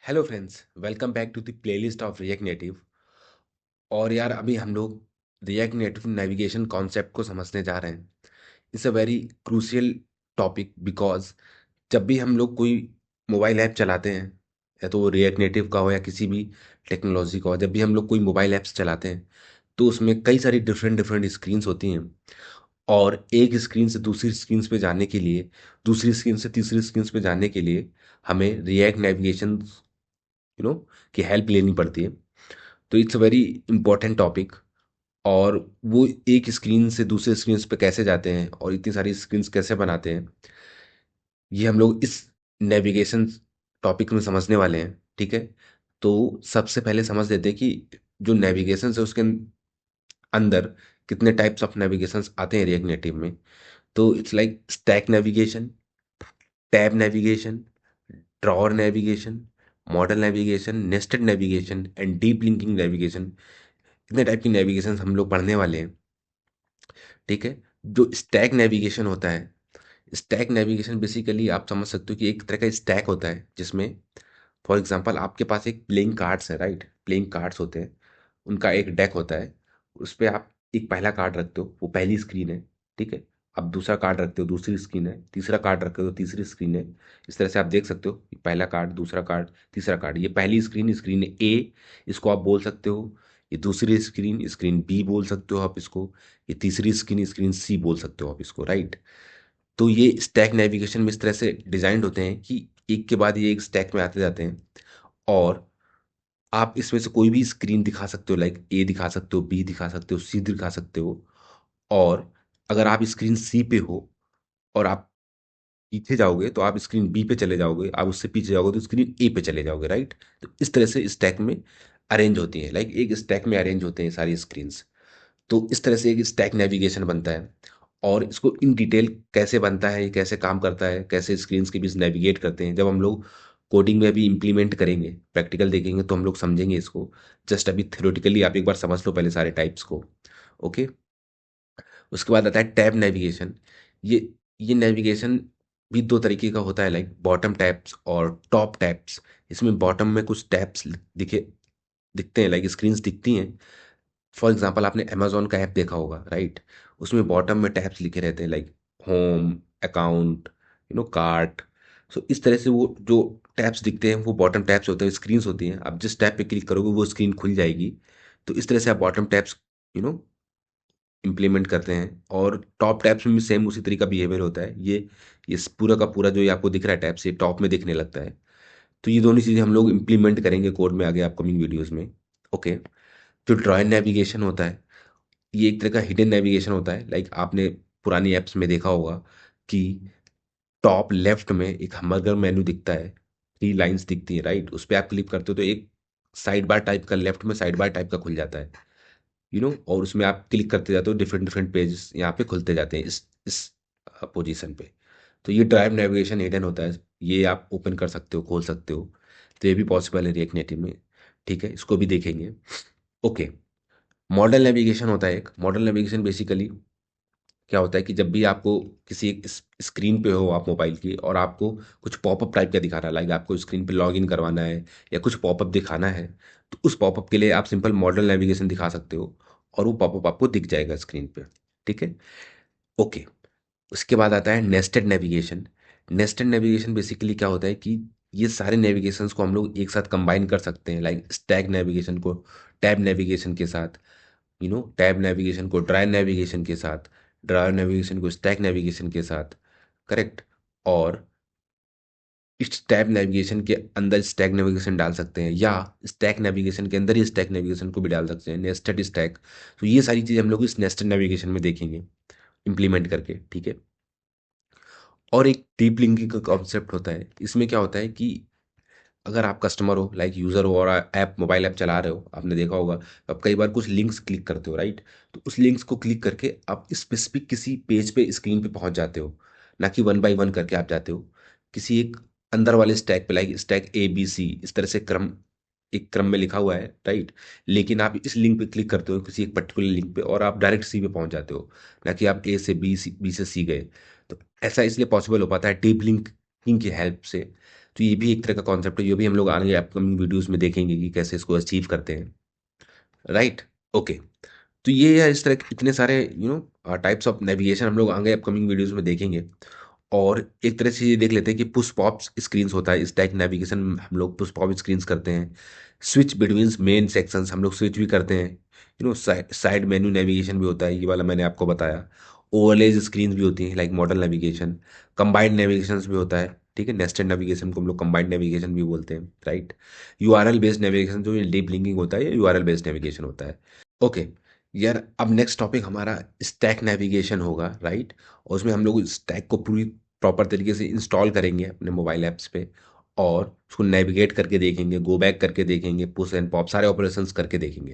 Hello friends, welcome back to the playlist of React Native. और यार अभी हम लोग रिएक्ट नेटिव नेविगेशन कॉन्सेप्ट को समझने जा रहे हैं। It's a very crucial topic because जब भी हम लोग कोई मोबाइल ऐप चलाते हैं, या तो वो रिएक्ट नेटिव का हो या किसी भी टेक्नोलॉजी का हो, जब भी हम लोग कोई मोबाइल ऐप्स चलाते हैं तो उसमें कई सारी डिफरेंट डिफरेंट स्क्रीन्स होती हैं। और एक स्क्रीन से दूसरी स्क्रीन पे जाने के लिए, दूसरी स्क्रीन से तीसरी स्क्रीन पे जाने के लिए हमें रिएक्ट नेविगेशन की हेल्प लेनी पड़ती है। तो it's a very important topic. और वो एक स्क्रीन से दूसरे स्क्रीन पे कैसे जाते हैं और इतनी सारी स्क्रीन्स कैसे बनाते हैं, ये हम लोग इस नेविगेशन टॉपिक में समझने वाले हैं। ठीक है, तो सबसे पहले समझ लेते हैं कि जो नेविगेशन है उसके अंदर कितने टाइप्स ऑफ नेविगेशंस आते हैं रिएक्ट नेटिव में। तो it's like stack navigation, tab navigation, drawer navigation, model navigation, nested navigation and deep linking navigation. इतने टाइप की नेविगेशन हम लोग पढ़ने वाले हैं। ठीक है, जो स्टैक नेविगेशन होता है, स्टैक नेविगेशन बेसिकली आप समझ सकते हो कि एक तरह का स्टैक होता है जिसमें फॉर एग्जांपल आपके पास एक प्लेइंग कार्ड्स है, राइट। प्लेइंग कार्ड्स होते हैं, उनका एक डेक होता है। उस पे आप एक पहला कार्ड रखते हो, वो पहली स्क्रीन है। ठीक है, अब दूसरा कार्ड रखते हो, दूसरी स्क्रीन है। तीसरा कार्ड रखते हो, तीसरी स्क्रीन है। इस तरह से आप देख सकते हो कि पहला कार्ड, दूसरा कार्ड, तीसरा कार्ड, ये पहली स्क्रीन, स्क्रीन ए इसको आप बोल सकते हो। ये दूसरी स्क्रीन, स्क्रीन बी बोल सकते हो आप इसको। ये तीसरी स्क्रीन, स्क्रीन सी बोल सकते हो आप इसको, राइट। तो ये स्टैक नेविगेशन में इस तरह से डिजाइंड होते हैं कि एक के बाद ये एक स्टैक में आते जाते हैं। और आप इसमें से कोई भी स्क्रीन दिखा सकते हो, लाइक ए दिखा सकते हो, बी दिखा सकते हो, सी दिखा सकते हो। और अगर आप स्क्रीन सी पे हो और आप पीछे जाओगे तो आप स्क्रीन बी पे चले जाओगे, आप उससे पीछे जाओगे तो स्क्रीन ए पे चले जाओगे, राइट। तो इस तरह से स्टैक में अरेंज होती है, लाइक एक स्टैक में अरेंज होते हैं सारी स्क्रीन्स। तो इस तरह से एक स्टैक नेविगेशन बनता है। और इसको इन डिटेल कैसे बनता है, ये कैसे काम करता है, कैसे स्क्रीन्स के बीच नेविगेट करते हैं, जब हम लोग कोडिंग में अभी इम्प्लीमेंट करेंगे, प्रैक्टिकल देखेंगे तो हम लोग समझेंगे इसको। जस्ट अभी थ्योरेटिकली आप एक बार समझ लो पहले सारे टाइप्स को। ओके, उसके बाद आता है टैब नेविगेशन। ये ये नेविगेशन भी दो तरीके का होता है, लाइक बॉटम टैब्स और टॉप टैब्स। इसमें बॉटम में कुछ टैब्स दिखते हैं, लाइक स्क्रीन्स दिखती हैं। फॉर एग्जाम्पल आपने अमेजोन का ऐप देखा होगा, राइट। उसमें बॉटम में टैब्स लिखे रहते हैं, लाइक होम, अकाउंट, कार्ट। सो इस तरह से वो जो टैब्स दिखते हैं वो बॉटम टैब्स होते हैं, स्क्रीन्स होती हैं। आप जिस टैब पे क्लिक करोगे वो स्क्रीन खुल जाएगी। तो इस तरह से आप bottom tabs you know implement करते हैं। और टॉप टैब्स में भी सेम उसी तरीका बिहेवियर होता है। ये पूरा का पूरा जो ये आपको दिख रहा है टैब्स, ये टॉप में दिखने लगता है। तो ये दोनों चीज़ें हम लोग इम्प्लीमेंट करेंगे कोड में आगे अपकमिंग वीडियोज़ में। ओके, जो ड्रॉइंग नेविगेशन होता है, ये एक तरह का हिडन नेविगेशन होता है। लाइक आपने पुरानी ऐप्स में देखा होगा कि टॉप लेफ्ट में एक हमबर्गर मेनू दिखता है, थ्री लाइंस दिखती है, राइट। उस पर आप क्लिक करते हो तो एक साइड बार टाइप का, लेफ्ट में साइड बार टाइप का खुल जाता है। और उसमें आप क्लिक करते जाते हो, डिफरेंट डिफरेंट पेजेस यहाँ पे खुलते जाते हैं इस पोजीशन पे। तो ये ड्राइव नेविगेशन हिडन होता है, ये आप ओपन कर सकते हो, खोल सकते हो। तो ये भी पॉसिबल है रिएक्ट नेटिव में। ठीक है, इसको भी देखेंगे। ओके, मॉडल नेविगेशन होता है एक। मॉडल नेविगेशन बेसिकली क्या होता है कि जब भी आपको किसी एक स्क्रीन पे हो आप मोबाइल की, और आपको कुछ पॉपअप टाइप का दिखाना है, लाइक आपको स्क्रीन पे लॉग इन करवाना है या कुछ पॉपअप दिखाना है, तो उस पॉपअप के लिए आप सिंपल मॉडल नेविगेशन दिखा सकते हो और वो पॉपअप आपको दिख जाएगा स्क्रीन पे। ठीक है, ओके। उसके बाद आता है nested navigation. Nested navigation basically क्या होता है कि ये सारे नेविगेशंस को हम लोग एक साथ कंबाइन कर सकते हैं, लाइक स्टैक नेविगेशन को टैब नेविगेशन के साथ, टैब नेविगेशन को ड्राई नेविगेशन के साथ, ड्राई नेविगेशन को स्टैक नेविगेशन के साथ, करेक्ट। और इस टैब नेविगेशन के अंदर स्टैक नेविगेशन डाल सकते हैं, या स्टैक नेविगेशन के अंदर ही स्टैक नेविगेशन को भी डाल सकते हैं, नेस्टेड स्टैक। तो ये सारी चीज़ें हम लोग इस नेस्टेड नेविगेशन में देखेंगे इम्प्लीमेंट करके। ठीक है, और एक डीप लिंकिंग का कॉन्सेप्ट होता है। इसमें क्या होता है कि अगर आप कस्टमर हो, लाइक यूज़र हो, और ऐप मोबाइल ऐप चला रहे हो, आपने देखा होगा आप कई बार कुछ लिंक्स क्लिक करते हो, राइट। तो उस लिंक्स को क्लिक करके आप स्पेसिफिक किसी पेज पे, स्क्रीन पे पहुंच जाते हो। ना कि वन बाय वन करके आप जाते हो किसी एक अंदर वाले स्टैक पे, like stack A B C, इस तरह से एक क्रम में लिखा हुआ है, राइट। लेकिन आप इस लिंक पे क्लिक करते हो किसी एक पर्टिकुलर लिंक पे और आप डायरेक्ट सी पे पहुंच जाते हो, ना कि आप ए से बी, सी बी से सी गए। तो ऐसा इसलिए पॉसिबल हो पाता है डीप लिंकिंग की हेल्प से। तो ये भी एक तरह का कॉन्सेप्ट है, ये भी हम लोग आगे अपकमिंग वीडियोस में देखेंगे कि कैसे इसको अचीव करते हैं, राइट। ओके। तो ये है इस तरह के इतने सारे टाइप्स ऑफ नेविगेशन हम लोग आगे अपकमिंग वीडियोस में देखेंगे। और एक तरह से ये देख लेते हैं कि पुश पॉप स्क्रीन्स होता है, इस टाइप नेविगेशन हम लोग पुश पॉप स्क्रीन्स करते हैं। स्विच बिटवीन मेन सेक्शंस हम लोग स्विच भी करते हैं। साइड मेन्यू नेविगेशन भी होता है, ये वाला मैंने आपको बताया। ओवरलेज स्क्रीन भी होती हैं like model navigation. Combined navigation भी होता है, ठीक है। नेस्टेड नेविगेशन को हम लोग कंबाइंड नेविगेशन भी बोलते हैं, राइट। यूआरएल बेस्ड नेविगेशन जो डीप लिंकिंग होता है, यूआरएल बेस्ड नेविगेशन होता है। ओके। यार अब नेक्स्ट टॉपिक हमारा स्टैक नेविगेशन होगा, राइट। और उसमें हम लोग स्टैक को पूरी प्रॉपर तरीके से इंस्टॉल करेंगे अपने मोबाइल ऐप्स पे, और उसको नेविगेट करके देखेंगे, गो बैक करके देखेंगे, पुश एंड पॉप सारे ऑपरेशंस करके देखेंगे।